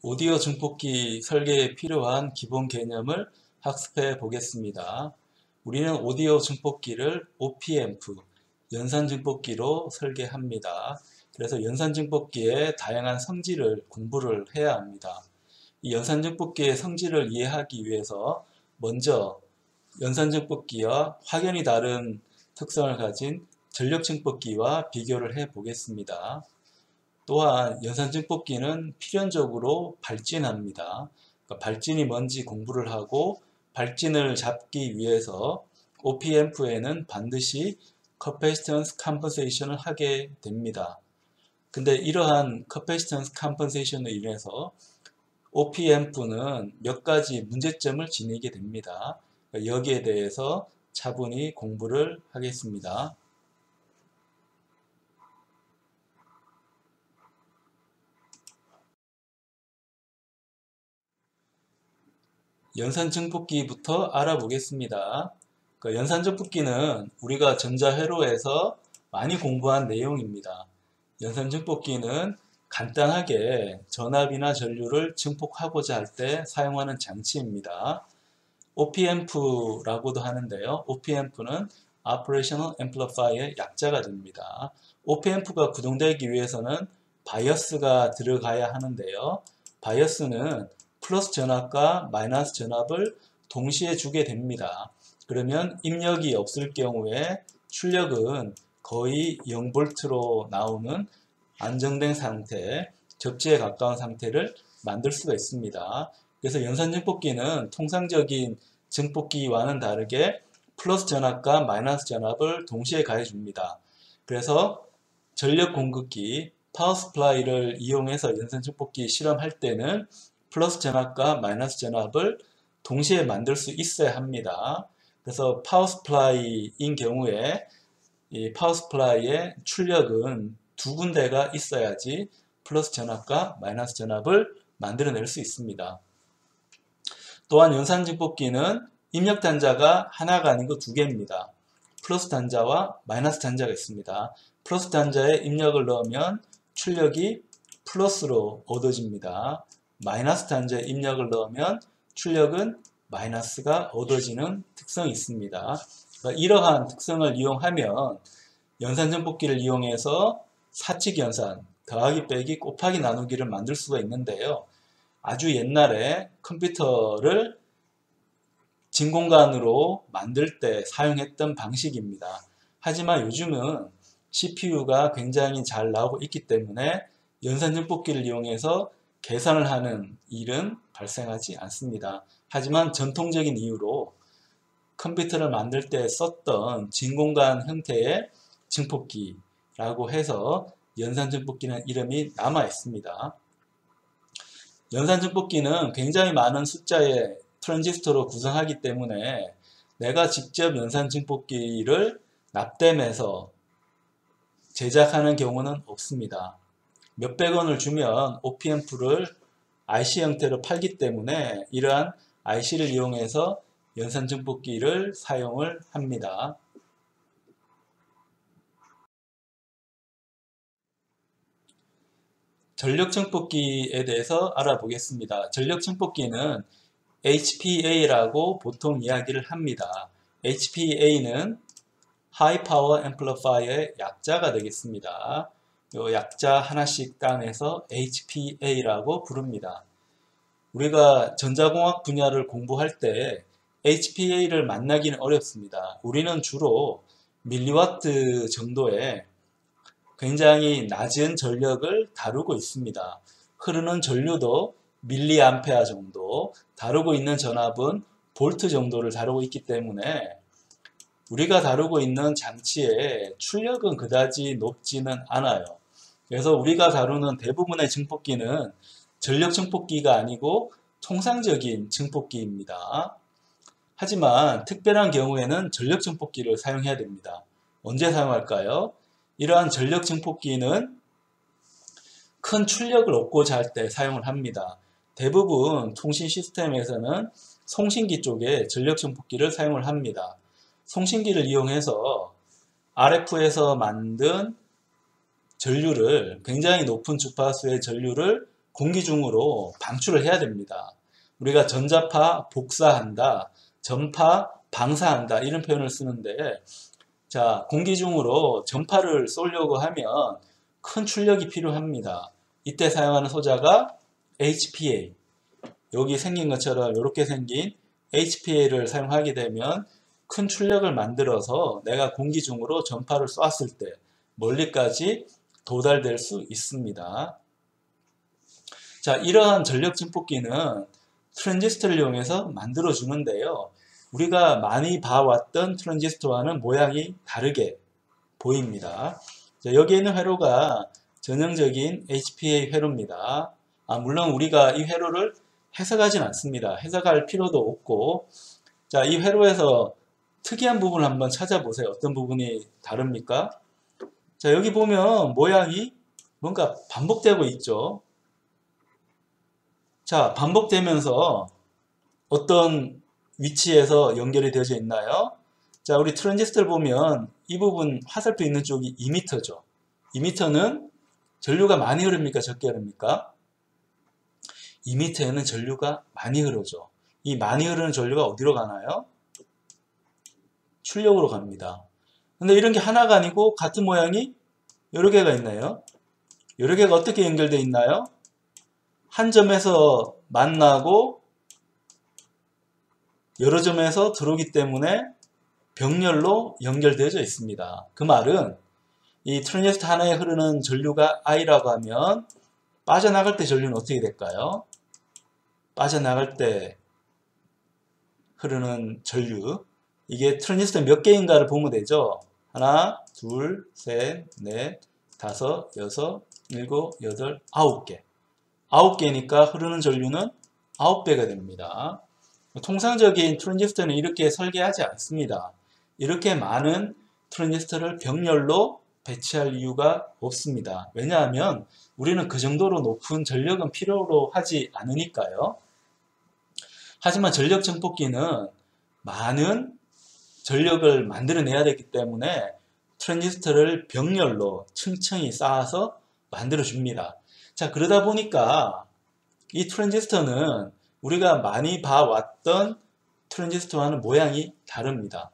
오디오 증폭기 설계에 필요한 기본 개념을 학습해 보겠습니다. 우리는 오디오 증폭기를 OP-앰프, 연산 증폭기로 설계합니다. 그래서 연산 증폭기의 다양한 성질을 공부를 해야 합니다. 이 연산 증폭기의 성질을 이해하기 위해서 먼저 연산 증폭기와 확연히 다른 특성을 가진 전력 증폭기와 비교를 해 보겠습니다. 또한 연산 증폭기는 필연적으로 발진합니다. 그러니까 발진이 뭔지 공부를 하고 발진을 잡기 위해서 OP-앰프에는 반드시 Capacitance Compensation을 하게 됩니다. 근데 이러한 Capacitance Compensation으로 인해서 OP-앰프는 몇 가지 문제점을 지니게 됩니다. 여기에 대해서 차분히 공부를 하겠습니다. 연산 증폭기부터 알아보겠습니다. 연산 증폭기는 우리가 전자회로에서 많이 공부한 내용입니다. 연산 증폭기는 간단하게 전압이나 전류를 증폭하고자 할 때 사용하는 장치입니다. OP-앰프라고도 하는데요. OP-앰프는 Operational Amplifier의 약자가 됩니다. OP-앰프가 구동되기 위해서는 바이어스가 들어가야 하는데요. 바이어스는 플러스 전압과 마이너스 전압을 동시에 주게 됩니다. 그러면 입력이 없을 경우에 출력은 거의 0V로 나오는 안정된 상태, 접지에 가까운 상태를 만들 수가 있습니다. 그래서 연산 증폭기는 통상적인 증폭기와는 다르게 플러스 전압과 마이너스 전압을 동시에 가해줍니다. 그래서 전력 공급기, 파워 스플라이를 이용해서 연산 증폭기 실험할 때는 플러스 전압과 마이너스 전압을 동시에 만들 수 있어야 합니다. 그래서 파워 스플라이인 경우에 이 파워 스플라이의 출력은 두 군데가 있어야지 플러스 전압과 마이너스 전압을 만들어낼 수 있습니다. 또한 연산 증폭기는 입력 단자가 하나가 아니고 두 개입니다. 플러스 단자와 마이너스 단자가 있습니다. 플러스 단자에 입력을 넣으면 출력이 플러스로 얻어집니다. 마이너스 단자에 입력을 넣으면 출력은 마이너스가 얻어지는 특성이 있습니다. 그러니까 이러한 특성을 이용하면 연산 증폭기를 이용해서 사칙 연산, 더하기 빼기 곱하기 나누기를 만들 수가 있는데요. 아주 옛날에 컴퓨터를 진공관으로 만들 때 사용했던 방식입니다. 하지만 요즘은 CPU가 굉장히 잘 나오고 있기 때문에 연산 증폭기를 이용해서 계산을 하는 일은 발생하지 않습니다. 하지만 전통적인 이유로 컴퓨터를 만들 때 썼던 진공관 형태의 증폭기라고 해서 연산 증폭기는 이름이 남아 있습니다. 연산 증폭기는 굉장히 많은 숫자의 트랜지스터로 구성하기 때문에 내가 직접 연산 증폭기를 납땜해서 제작하는 경우는 없습니다. 몇백 원을 주면 OP-앰프를 IC 형태로 팔기 때문에 이러한 IC를 이용해서 연산 증폭기를 사용을 합니다. 전력 증폭기에 대해서 알아보겠습니다. 전력 증폭기는 HPA라고 보통 이야기를 합니다. HPA는 High Power Amplifier의 약자가 되겠습니다. 이 약자 하나씩 따내서 HPA라고 부릅니다. 우리가 전자공학 분야를 공부할 때 HPA를 만나기는 어렵습니다. 우리는 주로 밀리와트 정도의 굉장히 낮은 전력을 다루고 있습니다. 흐르는 전류도 밀리암페어 정도, 다루고 있는 전압은 볼트 정도를 다루고 있기 때문에 우리가 다루고 있는 장치의 출력은 그다지 높지는 않아요. 그래서 우리가 다루는 대부분의 증폭기는 전력 증폭기가 아니고 통상적인 증폭기입니다. 하지만 특별한 경우에는 전력 증폭기를 사용해야 됩니다. 언제 사용할까요? 이러한 전력 증폭기는 큰 출력을 얻고자 할 때 사용을 합니다. 대부분 통신 시스템에서는 송신기 쪽에 전력 증폭기를 사용을 합니다. 송신기를 이용해서 RF에서 만든 전류를, 굉장히 높은 주파수의 전류를 공기 중으로 방출을 해야 됩니다. 우리가 전자파 복사한다, 전파 방사한다 이런 표현을 쓰는데, 자, 공기 중으로 전파를 쏘려고 하면 큰 출력이 필요합니다. 이때 사용하는 소자가 HPA. 여기 생긴 것처럼 이렇게 생긴 HPA를 사용하게 되면 큰 출력을 만들어서 내가 공기 중으로 전파를 쐈을 때 멀리까지 도달될 수 있습니다. 자, 이러한 전력 증폭기는 트랜지스터를 이용해서 만들어 주는데요. 우리가 많이 봐왔던 트랜지스터와는 모양이 다르게 보입니다. 자, 여기에 있는 회로가 전형적인 HPA 회로입니다. 물론 우리가 이 회로를 해석하진 않습니다. 해석할 필요도 없고, 자, 이 회로에서 특이한 부분을 한번 찾아보세요. 어떤 부분이 다릅니까? 자, 여기 보면 모양이 뭔가 반복되고 있죠. 자, 반복되면서 어떤 위치에서 연결이 되어져 있나요? 자, 우리 트랜지스터를 보면 이 부분 화살표 있는 쪽이 이미터죠. 이미터는 전류가 많이 흐릅니까? 적게 흐릅니까? 이미터에는 전류가 많이 흐르죠. 이 많이 흐르는 전류가 어디로 가나요? 출력으로 갑니다. 근데 이런 게 하나가 아니고 같은 모양이 여러 개가 있나요? 여러 개가 어떻게 연결되어 있나요? 한 점에서 만나고 여러 점에서 들어오기 때문에 병렬로 연결되어져 있습니다. 그 말은 이 트랜지스터 하나에 흐르는 전류가 I라고 하면 빠져나갈 때 전류는 어떻게 될까요? 빠져나갈 때 흐르는 전류, 이게 트랜지스터 몇 개인가를 보면 되죠. 하나, 둘, 셋, 넷, 다섯, 여섯, 일곱, 여덟, 9개. 9개니까 흐르는 전류는 9배가 됩니다. 통상적인 트랜지스터는 이렇게 설계하지 않습니다. 이렇게 많은 트랜지스터를 병렬로 배치할 이유가 없습니다. 왜냐하면 우리는 그 정도로 높은 전력은 필요로 하지 않으니까요. 하지만 전력 증폭기는 많은 전력을 만들어내야 되기 때문에 트랜지스터를 병렬로 층층이 쌓아서 만들어줍니다. 자, 그러다 보니까 이 트랜지스터는 우리가 많이 봐왔던 트랜지스터와는 모양이 다릅니다.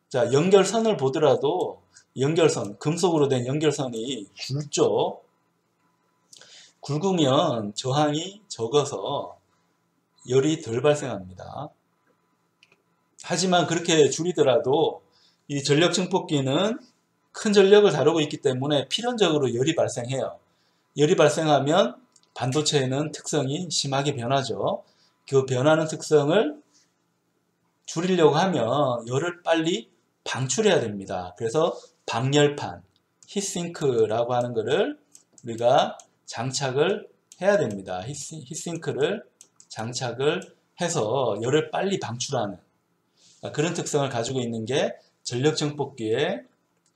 자, 연결선을 보더라도 연결선, 금속으로 된 연결선이 굵죠. 굵으면 저항이 적어서 열이 덜 발생합니다. 하지만 그렇게 줄이더라도 이 전력 증폭기는 큰 전력을 다루고 있기 때문에 필연적으로 열이 발생해요. 열이 발생하면 반도체에는 특성이 심하게 변하죠. 그 변하는 특성을 줄이려고 하면 열을 빨리 방출해야 됩니다. 그래서 방열판, 히트싱크라고 하는 것을 우리가 장착을 해야 됩니다. 히트싱크를 장착을 해서 열을 빨리 방출하는 그런 특성을 가지고 있는 게 전력 증폭기의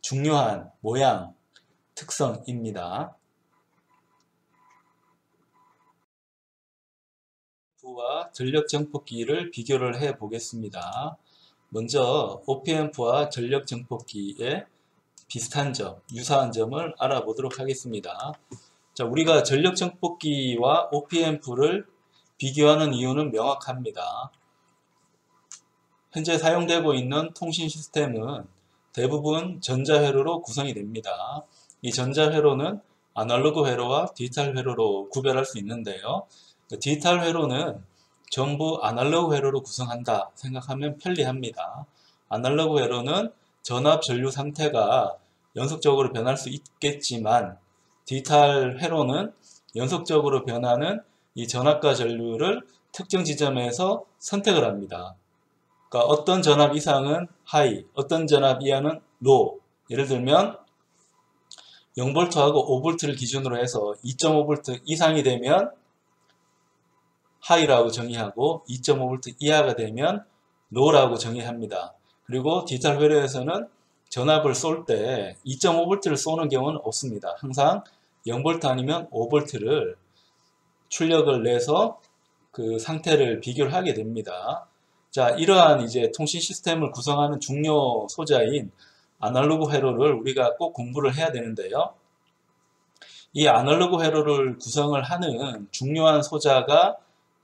중요한 모양, 특성입니다. 와 전력 증폭기를 비교를 해 보겠습니다. 먼저 OP앰프와 전력 증폭기의 비슷한 점, 유사한 점을 알아보도록 하겠습니다. 자, 우리가 전력 증폭기와 OP앰프를 비교하는 이유는 명확합니다. 현재 사용되고 있는 통신 시스템은 대부분 전자회로로 구성이 됩니다. 이 전자회로는 아날로그 회로와 디지털 회로로 구별할 수 있는데요. 디지털 회로는 전부 아날로그 회로로 구성한다 생각하면 편리합니다. 아날로그 회로는 전압 전류 상태가 연속적으로 변할 수 있겠지만 디지털 회로는 연속적으로 변하는 이 전압과 전류를 특정 지점에서 선택을 합니다. 그러니까 어떤 전압 이상은 하이, 어떤 전압 이하는 로. 예를 들면 0V하고 5V를 기준으로 해서 2.5V 이상이 되면 하이라고 정의하고 2.5V 이하가 되면 로라고 정의합니다. 그리고 디지털 회로에서는 전압을 쏠 때 2.5V를 쏘는 경우는 없습니다. 항상 0V 아니면 5V를 출력을 내서 그 상태를 비교를 하게 됩니다. 자, 이러한 이제 통신 시스템을 구성하는 중요 소자인 아날로그 회로를 우리가 꼭 공부를 해야 되는데요. 이 아날로그 회로를 구성을 하는 중요한 소자가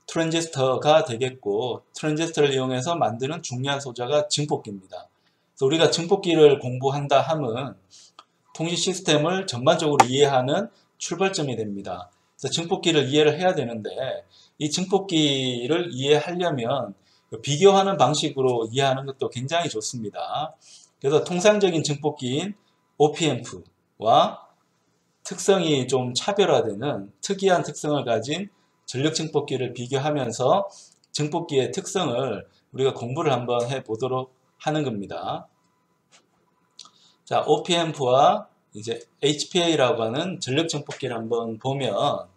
트랜지스터가 되겠고, 트랜지스터를 이용해서 만드는 중요한 소자가 증폭기입니다. 그래서 우리가 증폭기를 공부한다 하면 통신 시스템을 전반적으로 이해하는 출발점이 됩니다. 그래서 증폭기를 이해를 해야 되는데, 이 증폭기를 이해하려면 비교하는 방식으로 이해하는 것도 굉장히 좋습니다. 그래서 통상적인 증폭기인 OPMP와 특성이 좀 차별화되는 특이한 특성을 가진 전력 증폭기를 비교하면서 증폭기의 특성을 우리가 공부를 한번 해보도록 하는 겁니다. 자, OPMP와 이제 HPA라고 하는 전력 증폭기를 한번 보면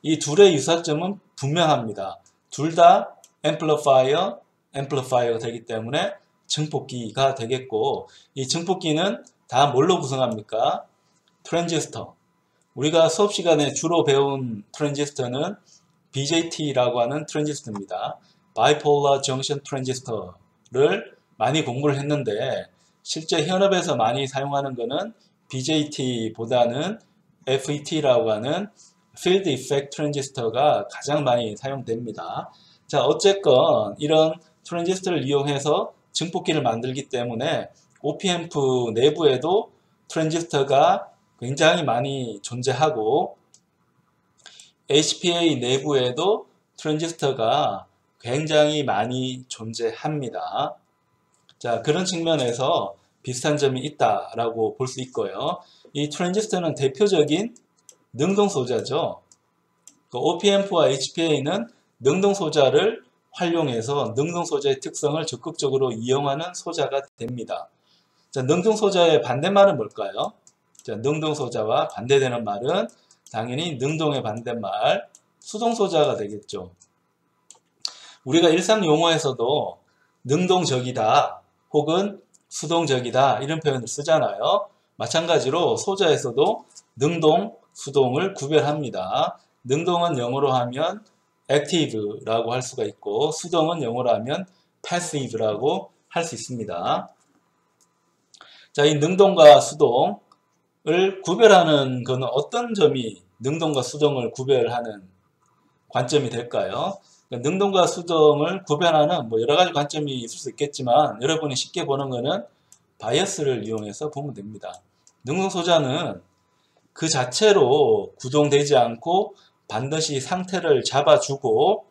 이 둘의 유사점은 분명합니다. 둘 다 앰플리파이어가 되기 때문에 증폭기가 되겠고, 이 증폭기는 다 뭘로 구성합니까? 트랜지스터. 우리가 수업 시간에 주로 배운 트랜지스터는 BJT라고 하는 트랜지스터입니다. 바이폴러 정션 트랜지스터를 많이 공부를 했는데, 실제 현업에서 많이 사용하는 것은 BJT보다는 FET라고 하는 필드 이펙트 트랜지스터가 가장 많이 사용됩니다. 자, 어쨌건 이런 트랜지스터를 이용해서 증폭기를 만들기 때문에 OP앰프 내부에도 트랜지스터가 굉장히 많이 존재하고, HPA 내부에도 트랜지스터가 굉장히 많이 존재합니다. 자, 그런 측면에서 비슷한 점이 있다라고 볼 수 있고요. 이 트랜지스터는 대표적인 능동 소자죠. OP앰프와 HPA는 능동 소자를 활용해서 능동 소자의 특성을 적극적으로 이용하는 소자가 됩니다. 자, 능동 소자의 반대말은 뭘까요? 자, 능동 소자와 반대되는 말은 당연히 능동의 반대말 수동 소자가 되겠죠. 우리가 일상 용어에서도 능동적이다 혹은 수동적이다 이런 표현을 쓰잖아요. 마찬가지로 소자에서도 능동, 수동을 구별합니다. 능동은 영어로 하면 active라고 할 수가 있고, 수동은 영어로 하면 passive라고 할 수 있습니다. 자, 이 능동과 수동을 구별하는 것은 어떤 점이 능동과 수동을 구별하는 관점이 될까요? 능동과 수동을 구별하는 여러 가지 관점이 있을 수 있겠지만, 여러분이 쉽게 보는 것은 바이어스를 이용해서 보면 됩니다. 능동 소자는 그 자체로 구동되지 않고 반드시 상태를 잡아주고,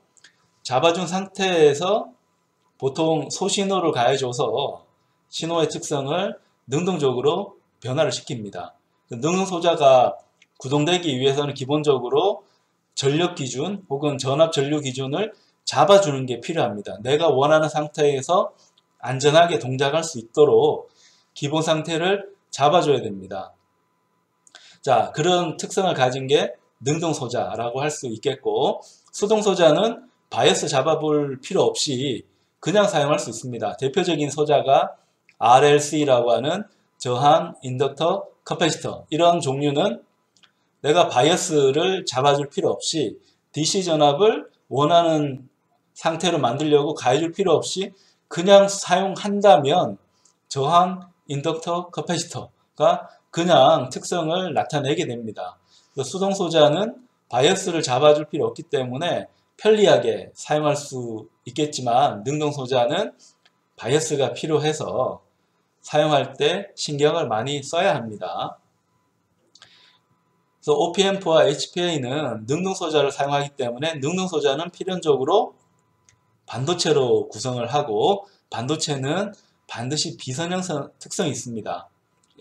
잡아준 상태에서 보통 소신호를 가해줘서 신호의 특성을 능동적으로 변화를 시킵니다. 능동 소자가 구동되기 위해서는 기본적으로 전력 기준 혹은 전압 전류 기준을 잡아주는 게 필요합니다. 내가 원하는 상태에서 안전하게 동작할 수 있도록 기본 상태를 잡아줘야 됩니다. 자, 그런 특성을 가진 게 능동 소자라고 할 수 있겠고, 수동 소자는 바이어스 잡아볼 필요 없이 그냥 사용할 수 있습니다. 대표적인 소자가 RLC라고 하는 저항, 인덕터, 커패시터, 이런 종류는 내가 바이어스를 잡아줄 필요 없이 DC 전압을 원하는 상태로 만들려고 가해줄 필요 없이 그냥 사용한다면 저항, 인덕터, 커패시터가 그냥 특성을 나타내게 됩니다. 수동 소자는 바이어스를 잡아줄 필요 없기 때문에 편리하게 사용할 수 있겠지만, 능동 소자는 바이어스가 필요해서 사용할 때 신경을 많이 써야 합니다. 그래서 OP앰프와 HPA는 능동 소자를 사용하기 때문에 능동 소자는 필연적으로 반도체로 구성을 하고, 반도체는 반드시 비선형 특성이 있습니다.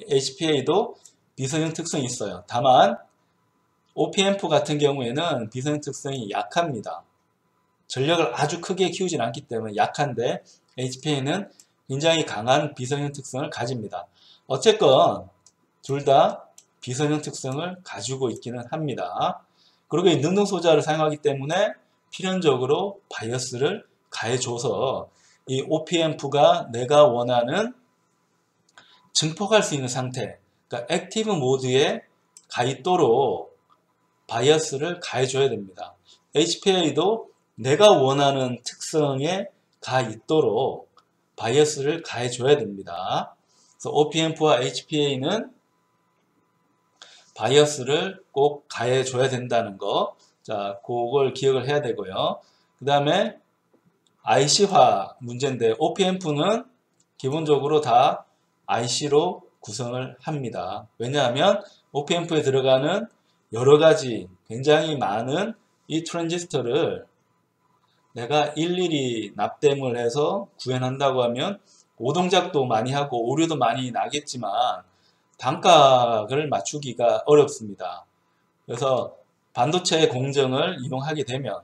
HPA도 비선형 특성이 있어요. 다만 OP앰프 같은 경우에는 비선형 특성이 약합니다. 전력을 아주 크게 키우진 않기 때문에 약한데, HPA는 굉장히 강한 비선형 특성을 가집니다. 어쨌건 둘 다 비선형 특성을 가지고 있기는 합니다. 그리고 이 능동 소자를 사용하기 때문에 필연적으로 바이어스를 가해줘서 이 OP앰프가 내가 원하는 증폭할 수 있는 상태, 그러니까 액티브 모드에 가 있도록 바이어스를 가해줘야 됩니다. HPA도 내가 원하는 특성에 가 있도록 바이어스를 가해줘야 됩니다. 그래서 OP앰프와 HPA는 바이어스를 꼭 가해줘야 된다는 거. 자, 그걸 기억을 해야 되고요. 그 다음에 IC화 문제인데 OPMP는 기본적으로 다 IC로 구성을 합니다. 왜냐하면 OPMP에 들어가는 여러 가지 굉장히 많은 이 트랜지스터를 내가 일일이 납땜을 해서 구현한다고 하면 오동작도 많이 하고 오류도 많이 나겠지만 단가를 맞추기가 어렵습니다. 그래서 반도체 공정을 이용하게 되면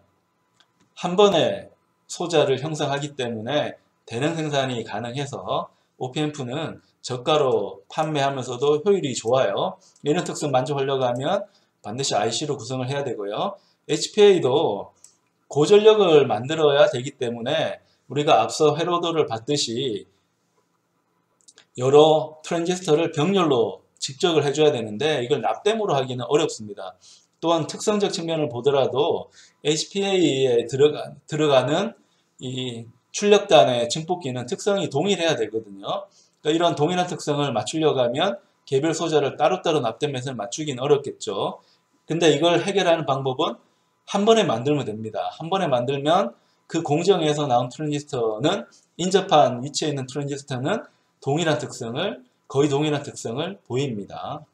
한 번에 소자를 형성하기 때문에 대량 생산이 가능해서 OPMP는 저가로 판매하면서도 효율이 좋아요. 이런 특성 만족하려고 하면 반드시 IC로 구성을 해야 되고요. HPA도 고전력을 만들어야 되기 때문에 우리가 앞서 회로도를 봤듯이 여러 트랜지스터를 병렬로 직접을 해줘야 되는데 이걸 납땜으로 하기는 어렵습니다. 또한 특성적 측면을 보더라도 HPA에 들어가는 이 출력단의 증폭기는 특성이 동일해야 되거든요. 그러니까 이런 동일한 특성을 맞추려고 하면 개별 소자를 따로따로 납땜해서 맞추기는 어렵겠죠. 근데 이걸 해결하는 방법은 한 번에 만들면 됩니다. 한 번에 만들면 그 공정에서 나온 트랜지스터는 인접한 위치에 있는 트랜지스터는 거의 동일한 특성을 보입니다.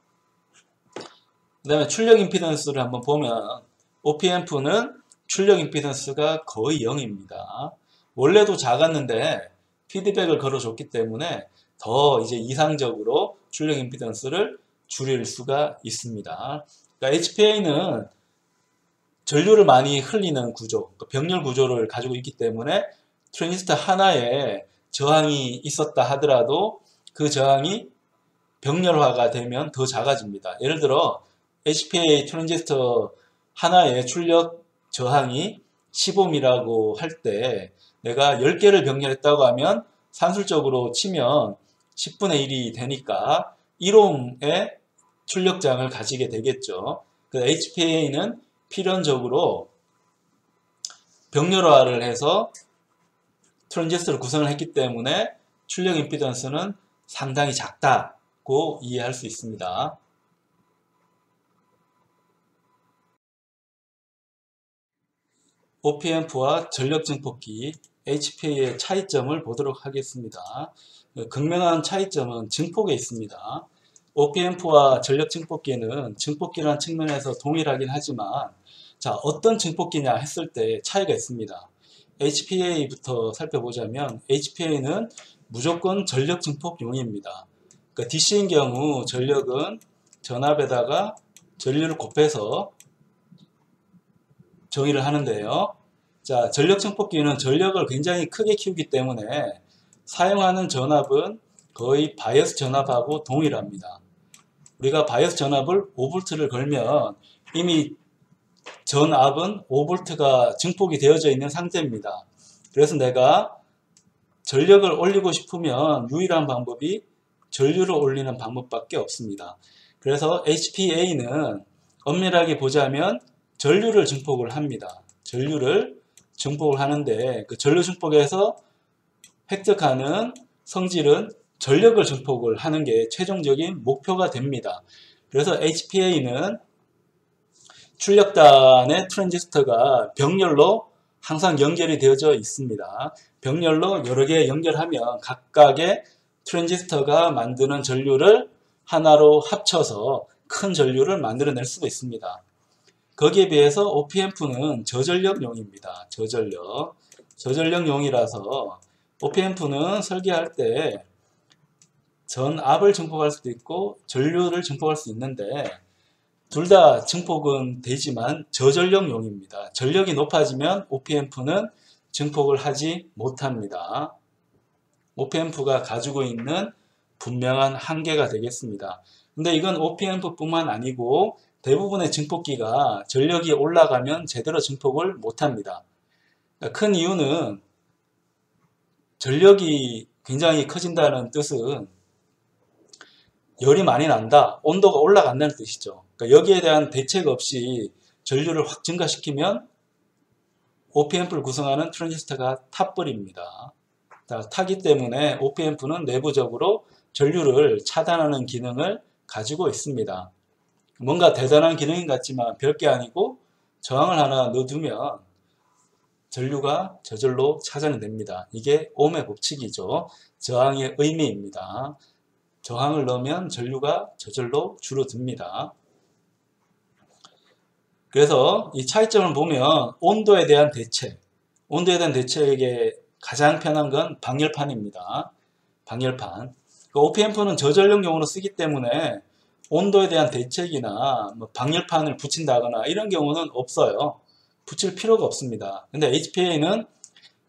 그 다음에 출력 임피던스를 한번 보면 OPMP는 출력 임피던스가 거의 0입니다. 원래도 작았는데 피드백을 걸어줬기 때문에 더 이제 이상적으로 출력 임피던스를 줄일 수가 있습니다. 그러니까 HPA는 전류를 많이 흘리는 구조, 병렬 구조를 가지고 있기 때문에 트랜지스터 하나에 저항이 있었다 하더라도 그 저항이 병렬화가 되면 더 작아집니다. 예를 들어 HPA 트랜지스터 하나의 출력 저항이 10ohm이라고 할 때 내가 10개를 병렬했다고 하면 산술적으로 치면 10분의 1이 되니까 1ohm의 출력장을 가지게 되겠죠. HPA는 필연적으로 병렬화를 해서 트랜지스터를 구성을 했기 때문에 출력 임피던스는 상당히 작다고 이해할 수 있습니다. OPMP와 전력 증폭기 HPA의 차이점을 보도록 하겠습니다. 극명한 차이점은 증폭에 있습니다. OPMP와 전력 증폭기는 증폭기라는 측면에서 동일하긴 하지만 자, 어떤 증폭기냐 했을 때 차이가 있습니다. HPA부터 살펴보자면 HPA는 무조건 전력 증폭용입니다. 그러니까 DC인 경우 전력은 전압에다가 전류를 곱해서 정의를 하는데요. 자, 전력 증폭기는 전력을 굉장히 크게 키우기 때문에 사용하는 전압은 거의 바이어스 전압하고 동일합니다. 우리가 바이어스 전압을 5V를 걸면 이미 전압은 5V가 증폭이 되어져 있는 상태입니다. 그래서 내가 전력을 올리고 싶으면 유일한 방법이 전류를 올리는 방법밖에 없습니다. 그래서 HPA는 엄밀하게 보자면 전류를 증폭을 합니다. 전류를 증폭을 하는데 그 전류 증폭에서 획득하는 성질은 전력을 증폭을 하는 게 최종적인 목표가 됩니다. 그래서 HPA는 출력단의 트랜지스터가 병렬로 항상 연결이 되어져 있습니다. 병렬로 여러 개 연결하면 각각의 트랜지스터가 만드는 전류를 하나로 합쳐서 큰 전류를 만들어낼 수가 있습니다. 거기에 비해서 OPMP는 저전력용입니다. 저전력용이라서 OPMP는 설계할 때 전압을 증폭할 수도 있고 전류를 증폭할 수 있는데 둘 다 증폭은 되지만 저전력용입니다. 전력이 높아지면 OPMP는 증폭을 하지 못합니다. OPMP가 가지고 있는 분명한 한계가 되겠습니다. 근데 이건 OPMP뿐만 아니고 대부분의 증폭기가 전력이 올라가면 제대로 증폭을 못합니다. 큰 이유는 전력이 굉장히 커진다는 뜻은 열이 많이 난다, 온도가 올라간다는 뜻이죠. 그러니까 여기에 대한 대책 없이 전류를 확 증가시키면 OPMP를 구성하는 트랜지스터가 타버립니다. 타기 때문에 OPMP는 내부적으로 전류를 차단하는 기능을 가지고 있습니다. 뭔가 대단한 기능인 것 같지만 별게 아니고 저항을 하나 넣어두면 전류가 저절로 차단이 됩니다. 이게 옴의 법칙이죠. 저항의 의미입니다. 저항을 넣으면 전류가 저절로 줄어듭니다. 그래서 이 차이점을 보면 온도에 대한 대책에 가장 편한 건 방열판입니다. 방열판. OPM프는 저전력용으로 쓰기 때문에 온도에 대한 대책이나 뭐 방열판을 붙인다거나 이런 경우는 없어요. 붙일 필요가 없습니다. 근데 HPA는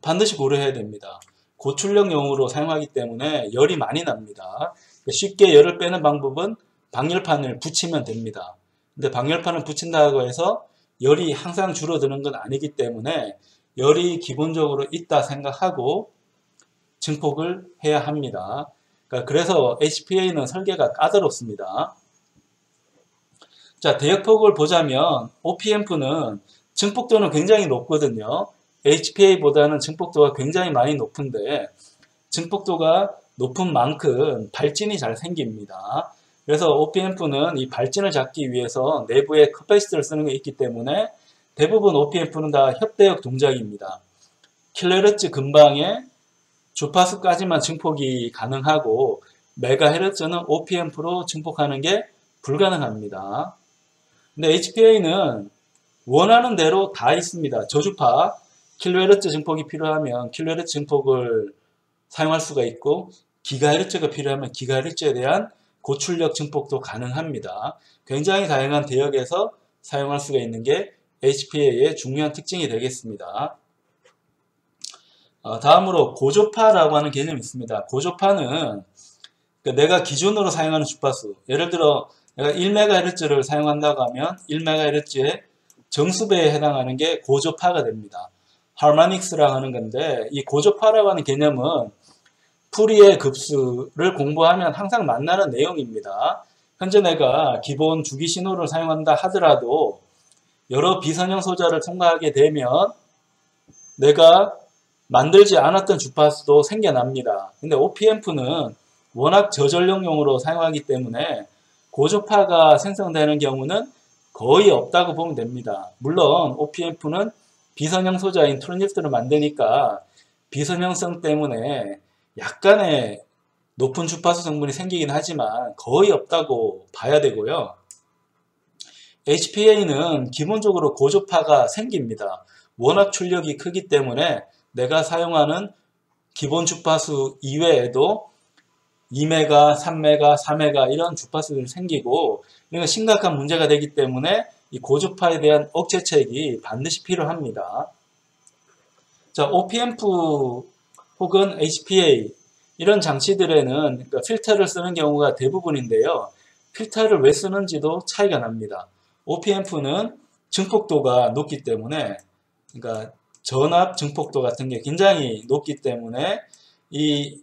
반드시 고려해야 됩니다. 고출력용으로 사용하기 때문에 열이 많이 납니다. 쉽게 열을 빼는 방법은 방열판을 붙이면 됩니다. 근데 방열판을 붙인다고 해서 열이 항상 줄어드는 건 아니기 때문에 열이 기본적으로 있다 생각하고 증폭을 해야 합니다. 그래서 HPA는 설계가 까다롭습니다. 자, 대역폭을 보자면 OPM프는 증폭도는 굉장히 높거든요. HPA보다는 증폭도가 굉장히 많이 높은데 증폭도가 높은 만큼 발진이 잘 생깁니다. 그래서 OPM프는 이 발진을 잡기 위해서 내부에 커패시터를 쓰는 게 있기 때문에 대부분 OPM프는 다 협대역 동작입니다. 킬로헤르츠 근방에 주파수까지만 증폭이 가능하고 메가헤르츠는 OPM프로 증폭하는 게 불가능합니다. 근데 HPA는 원하는 대로 다 있습니다. 저주파, 킬로헤르츠 증폭이 필요하면 킬로헤르츠 증폭을 사용할 수가 있고 기가헤르츠가 필요하면 기가헤르츠에 대한 고출력 증폭도 가능합니다. 굉장히 다양한 대역에서 사용할 수가 있는 게 HPA의 중요한 특징이 되겠습니다. 다음으로 고조파라고 하는 개념이 있습니다. 고조파는 내가 기준으로 사용하는 주파수, 예를 들어 내가 1MHz를 사용한다고 하면 1MHz의 정수배에 해당하는 게 고조파가 됩니다. 하모닉스라고 하는 건데 이 고조파라고 하는 개념은 푸리의 급수를 공부하면 항상 만나는 내용입니다. 현재 내가 기본 주기 신호를 사용한다 하더라도 여러 비선형 소자를 통과하게 되면 내가 만들지 않았던 주파수도 생겨납니다. 근데 OPM프는 워낙 저전력용으로 사용하기 때문에 고조파가 생성되는 경우는 거의 없다고 보면 됩니다. 물론 OPM프는 비선형 소자인 트랜지스터를 만드니까 비선형성 때문에 약간의 높은 주파수 성분이 생기긴 하지만 거의 없다고 봐야 되고요. HPA는 기본적으로 고조파가 생깁니다. 워낙 출력이 크기 때문에 내가 사용하는 기본 주파수 이외에도 2메가, 3메가, 4메가 이런 주파수들이 생기고 이건 심각한 문제가 되기 때문에 이 고주파에 대한 억제책이 반드시 필요합니다. 자, OPM프 혹은 HPA 이런 장치들에는 필터를 쓰는 경우가 대부분인데요. 필터를 왜 쓰는지도 차이가 납니다. OPM프는 증폭도가 높기 때문에 그러니까 전압 증폭도 같은 게 굉장히 높기 때문에 이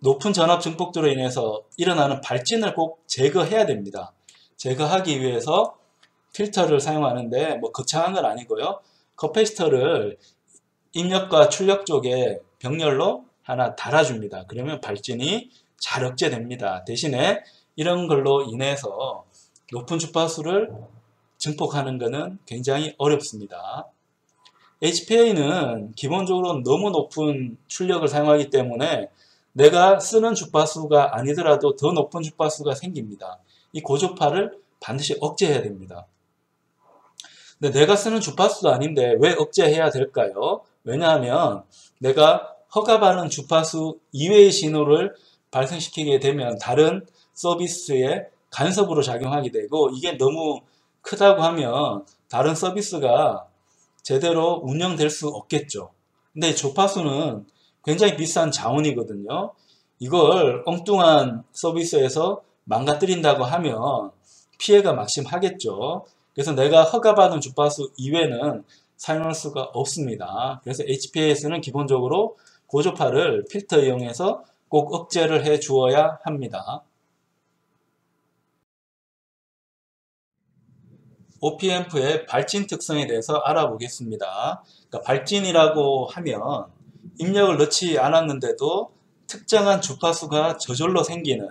높은 전압 증폭도로 인해서 일어나는 발진을 꼭 제거해야 됩니다. 제거하기 위해서 필터를 사용하는데 뭐 거창한 건 아니고요. 커패시터를 입력과 출력 쪽에 병렬로 하나 달아줍니다. 그러면 발진이 잘 억제됩니다. 대신에 이런 걸로 인해서 높은 주파수를 증폭하는 것은 굉장히 어렵습니다. HPA는 기본적으로 너무 높은 출력을 사용하기 때문에 내가 쓰는 주파수가 아니더라도 더 높은 주파수가 생깁니다. 이 고조파를 반드시 억제해야 됩니다. 근데 내가 쓰는 주파수도 아닌데 왜 억제해야 될까요? 왜냐하면 내가 허가받은 주파수 이외의 신호를 발생시키게 되면 다른 서비스에 간섭으로 작용하게 되고 이게 너무 크다고 하면 다른 서비스가 제대로 운영될 수 없겠죠. 근데 주파수는 굉장히 비싼 자원이거든요. 이걸 엉뚱한 서비스에서 망가뜨린다고 하면 피해가 막심하겠죠. 그래서 내가 허가받은 주파수 이외는 사용할 수가 없습니다. 그래서 HPA에서는 기본적으로 고조파를 필터 이용해서 꼭 억제를 해 주어야 합니다. OPM프의 발진 특성에 대해서 알아보겠습니다. 그러니까 발진이라고 하면 입력을 넣지 않았는데도 특정한 주파수가 저절로 생기는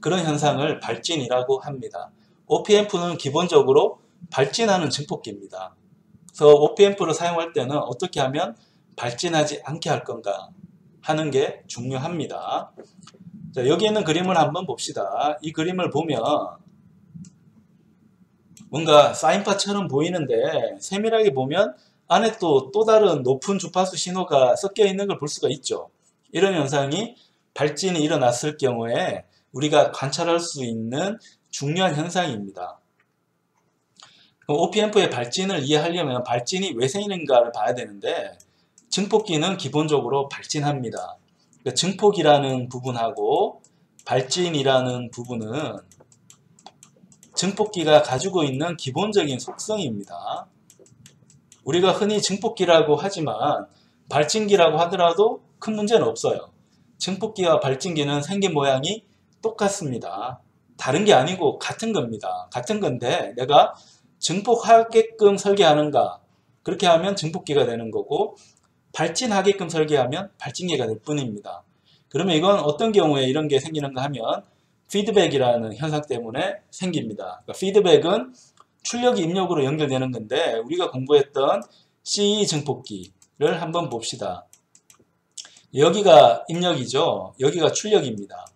그런 현상을 발진이라고 합니다. OPMP는 기본적으로 발진하는 증폭기입니다. 그래서 OPMP를 사용할 때는 어떻게 하면 발진하지 않게 할 건가 하는 게 중요합니다. 자, 여기 있는 그림을 한번 봅시다. 이 그림을 보면 뭔가 사인파처럼 보이는데 세밀하게 보면 안에 또 다른 높은 주파수 신호가 섞여 있는 걸 볼 수가 있죠. 이런 현상이 발진이 일어났을 경우에 우리가 관찰할 수 있는 중요한 현상입니다. OPMP의 발진을 이해하려면 발진이 왜 생기는가를 봐야 되는데 증폭기는 기본적으로 발진합니다. 그러니까 증폭이라는 부분하고 발진이라는 부분은 증폭기가 가지고 있는 기본적인 속성입니다. 우리가 흔히 증폭기라고 하지만 발진기라고 하더라도 큰 문제는 없어요. 증폭기와 발진기는 생긴 모양이 똑같습니다. 다른 게 아니고 같은 겁니다. 같은 건데 내가 증폭하게끔 설계하는가, 그렇게 하면 증폭기가 되는 거고 발진하게끔 설계하면 발진기가 될 뿐입니다. 그러면 이건 어떤 경우에 이런 게 생기는가 하면 피드백이라는 현상 때문에 생깁니다. 그러니까 피드백은 출력이 입력으로 연결되는 건데 우리가 공부했던 CE 증폭기를 한번 봅시다. 여기가 입력이죠. 여기가 출력입니다.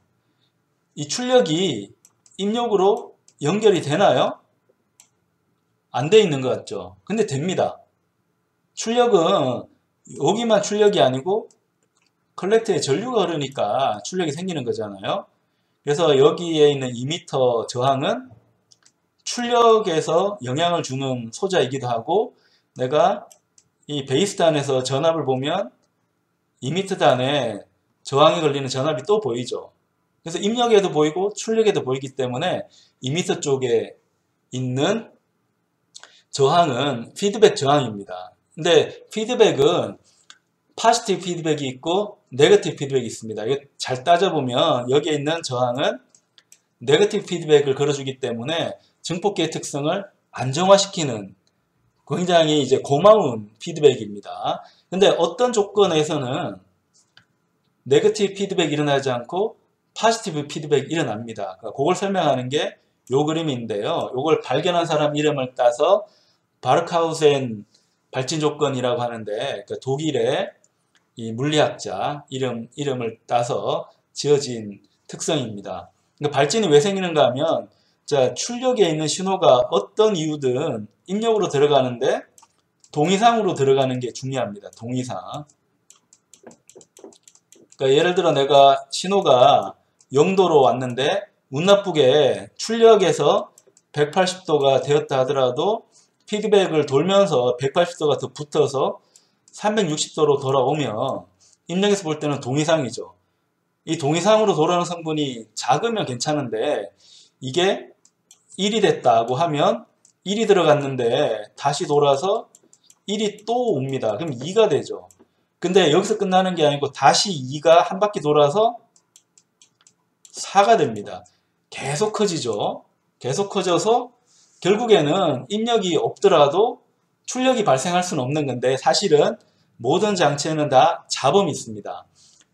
이 출력이 입력으로 연결이 되나요? 안 돼 있는 것 같죠? 근데 됩니다. 출력은 여기만 출력이 아니고 컬렉터에 전류가 흐르니까 출력이 생기는 거잖아요. 그래서 여기에 있는 2m 저항은 출력에서 영향을 주는 소자이기도 하고 내가 이 베이스단에서 전압을 보면 2m 단에 저항이 걸리는 전압이 또 보이죠. 그래서 입력에도 보이고 출력에도 보이기 때문에 2m 쪽에 있는 저항은 피드백 저항입니다. 근데 피드백은 포지티브 피드백이 있고 네거티브 피드백이 있습니다. 이거 잘 따져보면 여기에 있는 저항은 네거티브 피드백을 걸어주기 때문에 증폭기의 특성을 안정화시키는 굉장히 이제 고마운 피드백입니다. 근데 어떤 조건에서는 네거티브 피드백이 일어나지 않고 포지티브 피드백이 일어납니다. 그걸 설명하는 게 요 그림인데요. 요걸 발견한 사람 이름을 따서 바르카우센 발진 조건이라고 하는데 그러니까 독일의 이 물리학자 이름을 따서 지어진 특성입니다. 그러니까 발진이 왜 생기는가 하면 자, 출력에 있는 신호가 어떤 이유든 입력으로 들어가는데 동의상으로 들어가는 게 중요합니다. 동의상. 그러니까 예를 들어 내가 신호가 0도로 왔는데 운 나쁘게 출력에서 180도가 되었다 하더라도 피드백을 돌면서 180도가 더 붙어서 360도로 돌아오면 입력에서 볼 때는 동의상이죠. 이 동의상으로 돌아오는 성분이 작으면 괜찮은데 이게 1이 됐다고 하면 1이 들어갔는데 다시 돌아서 1이 또 옵니다. 그럼 2가 되죠. 근데 여기서 끝나는 게 아니고 다시 2가 한 바퀴 돌아서 4가 됩니다. 계속 커지죠. 계속 커져서 결국에는 입력이 없더라도 출력이 발생할 수는 없는 건데 사실은 모든 장치에는 다 잡음이 있습니다.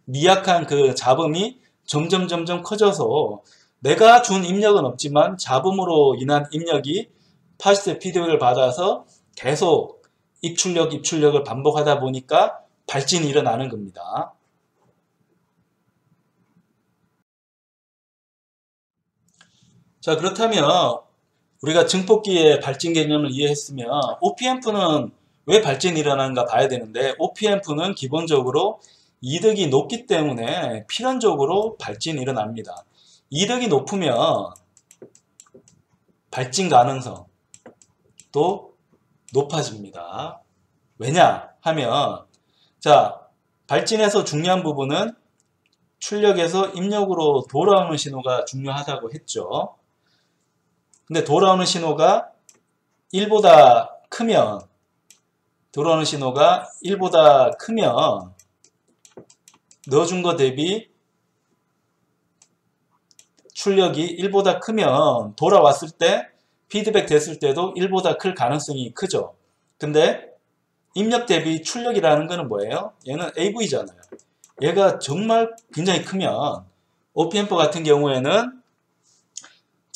미약한 그 잡음이 점점 커져서 내가 준 입력은 없지만 잡음으로 인한 입력이 포지티브 피드백을 받아서 계속 입출력을 반복하다 보니까 발진이 일어나는 겁니다. 자, 그렇다면 우리가 증폭기의 발진 개념을 이해했으면 OPMP는 왜 발진이 일어나는가 봐야 되는데 OPMP는 기본적으로 이득이 높기 때문에 필연적으로 발진이 일어납니다. 이득이 높으면 발진 가능성도 높아집니다. 왜냐 하면 자, 발진에서 중요한 부분은 출력에서 입력으로 돌아오는 신호가 중요하다고 했죠. 근데 돌아오는 신호가 1보다 크면 들어오는 신호가 1보다 크면 넣어준 거 대비 출력이 1보다 크면 돌아왔을 때 피드백 됐을 때도 1보다 클 가능성이 크죠. 근데 입력 대비 출력이라는 거는 뭐예요? 얘는 AV잖아요. 얘가 정말 굉장히 크면 OPMP 같은 경우에는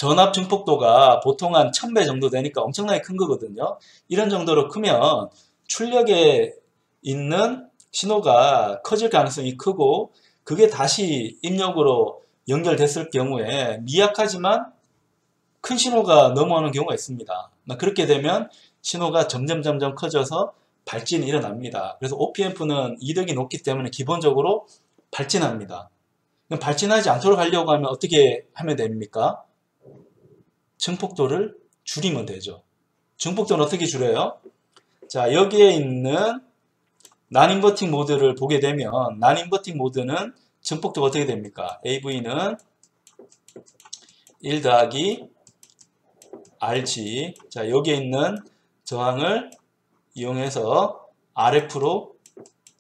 전압 증폭도가 보통 한 1000배 정도 되니까 엄청나게 큰 거거든요. 이런 정도로 크면 출력에 있는 신호가 커질 가능성이 크고 그게 다시 입력으로 연결됐을 경우에 미약하지만 큰 신호가 넘어오는 경우가 있습니다. 그렇게 되면 신호가 점점 커져서 발진이 일어납니다. 그래서 OPMP는 이득이 높기 때문에 기본적으로 발진합니다. 그럼 발진하지 않도록 하려고 하면 어떻게 하면 됩니까? 증폭도를 줄이면 되죠. 증폭도는 어떻게 줄여요? 자, 여기에 있는 난인버팅 모드를 보게 되면 난인버팅 모드는 증폭도가 어떻게 됩니까? AV는 1 더하기 RG. 자, 여기에 있는 저항을 이용해서 RF로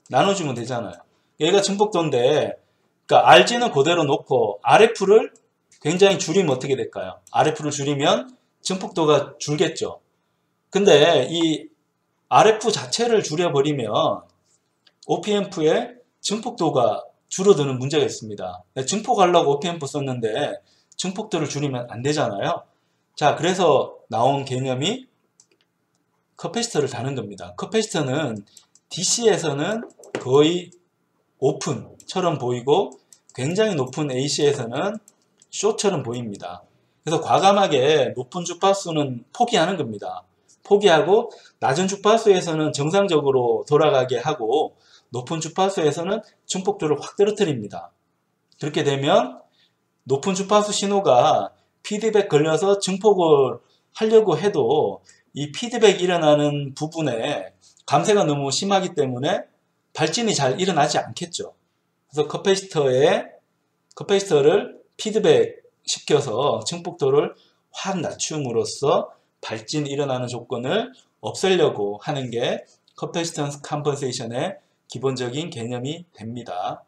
나눠주면 되잖아요. 여기가 증폭도인데, 그러니까 RG는 그대로 놓고 RF를 굉장히 줄이면 어떻게 될까요? RF를 줄이면 증폭도가 줄겠죠. 근데 이 RF 자체를 줄여버리면 OPMP의 증폭도가 줄어드는 문제가 있습니다. 증폭하려고 OPMP 썼는데 증폭도를 줄이면 안 되잖아요. 자, 그래서 나온 개념이 커패시터를 다는 겁니다. 커패시터는 DC에서는 거의 오픈처럼 보이고 굉장히 높은 AC에서는 숏처럼 보입니다. 그래서 과감하게 높은 주파수는 포기하는 겁니다. 포기하고 낮은 주파수에서는 정상적으로 돌아가게 하고 높은 주파수에서는 증폭도를 확 떨어뜨립니다. 그렇게 되면 높은 주파수 신호가 피드백 걸려서 증폭을 하려고 해도 이 피드백이 일어나는 부분에 감쇄가 너무 심하기 때문에 발진이 잘 일어나지 않겠죠. 그래서 커패시터를 피드백 시켜서 증폭도를 확 낮춤으로써 발진이 일어나는 조건을 없애려고 하는 게 커패시턴스 컴pensation의 기본적인 개념이 됩니다.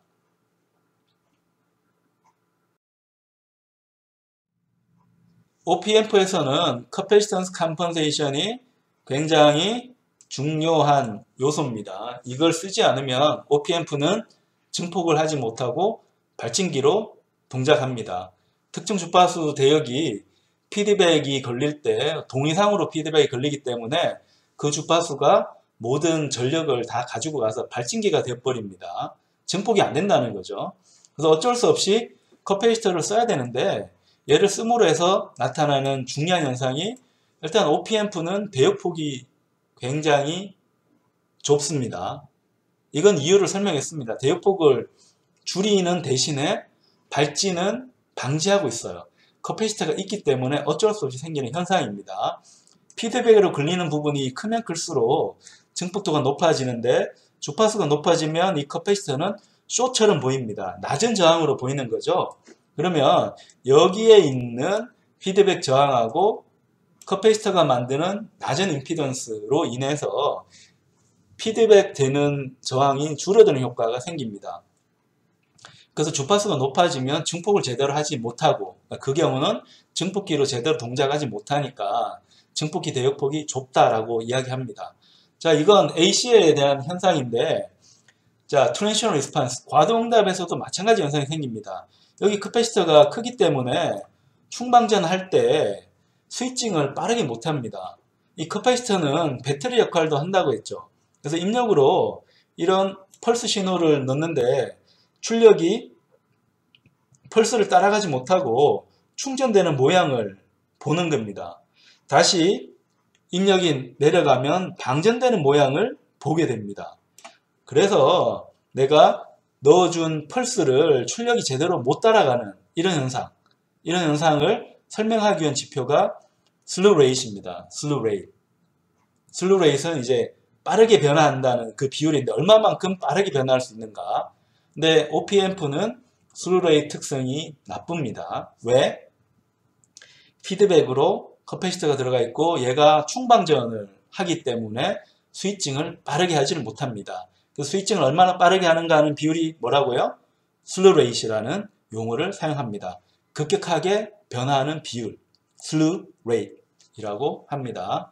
OPMP에서는 커패시턴스 컴pensation이 굉장히 중요한 요소입니다. 이걸 쓰지 않으면 OPMP는 증폭을 하지 못하고 발진기로 동작합니다. 특정 주파수 대역이 피드백이 걸릴 때 동의상으로 피드백이 걸리기 때문에 그 주파수가 모든 전력을 다 가지고 가서 발진기가 되어버립니다. 증폭이 안 된다는 거죠. 그래서 어쩔 수 없이 커패시터를 써야 되는데 얘를 씀으로 해서 나타나는 중요한 현상이 일단 OPMP는 대역폭이 굉장히 좁습니다. 이건 이유를 설명했습니다. 대역폭을 줄이는 대신에 발진은 방지하고 있어요. 커패시터가 있기 때문에 어쩔 수 없이 생기는 현상입니다. 피드백으로 걸리는 부분이 크면 클수록 증폭도가 높아지는데 주파수가 높아지면 이 커패시터는 숏처럼 보입니다. 낮은 저항으로 보이는 거죠. 그러면 여기에 있는 피드백 저항하고 커패시터가 만드는 낮은 임피던스로 인해서 피드백 되는 저항이 줄어드는 효과가 생깁니다. 그래서 주파수가 높아지면 증폭을 제대로 하지 못하고 그 경우는 증폭기로 제대로 동작하지 못하니까 증폭기 대역폭이 좁다라고 이야기합니다. 자, 이건 AC에 대한 현상인데 자, 트랜지션 리스폰스 과도응답에서도 마찬가지 현상이 생깁니다. 여기 커패시터가 크기 때문에 충방전할 때 스위칭을 빠르게 못합니다. 이 커패시터는 배터리 역할도 한다고 했죠. 그래서 입력으로 이런 펄스 신호를 넣는데 출력이 펄스를 따라가지 못하고 충전되는 모양을 보는 겁니다. 다시 입력이 내려가면 방전되는 모양을 보게 됩니다. 그래서 내가 넣어준 펄스를 출력이 제대로 못 따라가는 이런 현상을 설명하기 위한 지표가 슬루 레이트입니다. 슬루 레이트. 슬루 레이트는 이제 빠르게 변화한다는 그 비율인데 얼마만큼 빠르게 변화할 수 있는가. 근데 OPMP는 슬루 레이트 특성이 나쁩니다. 왜? 피드백으로 커패시터가 들어가 있고 얘가 충방전을 하기 때문에 스위칭을 빠르게 하지를 못합니다. 그 스위칭을 얼마나 빠르게 하는가 하는 비율이 뭐라고요? 슬루 레이트라는 용어를 사용합니다. 급격하게 변화하는 비율, 슬루 레이트이라고 합니다.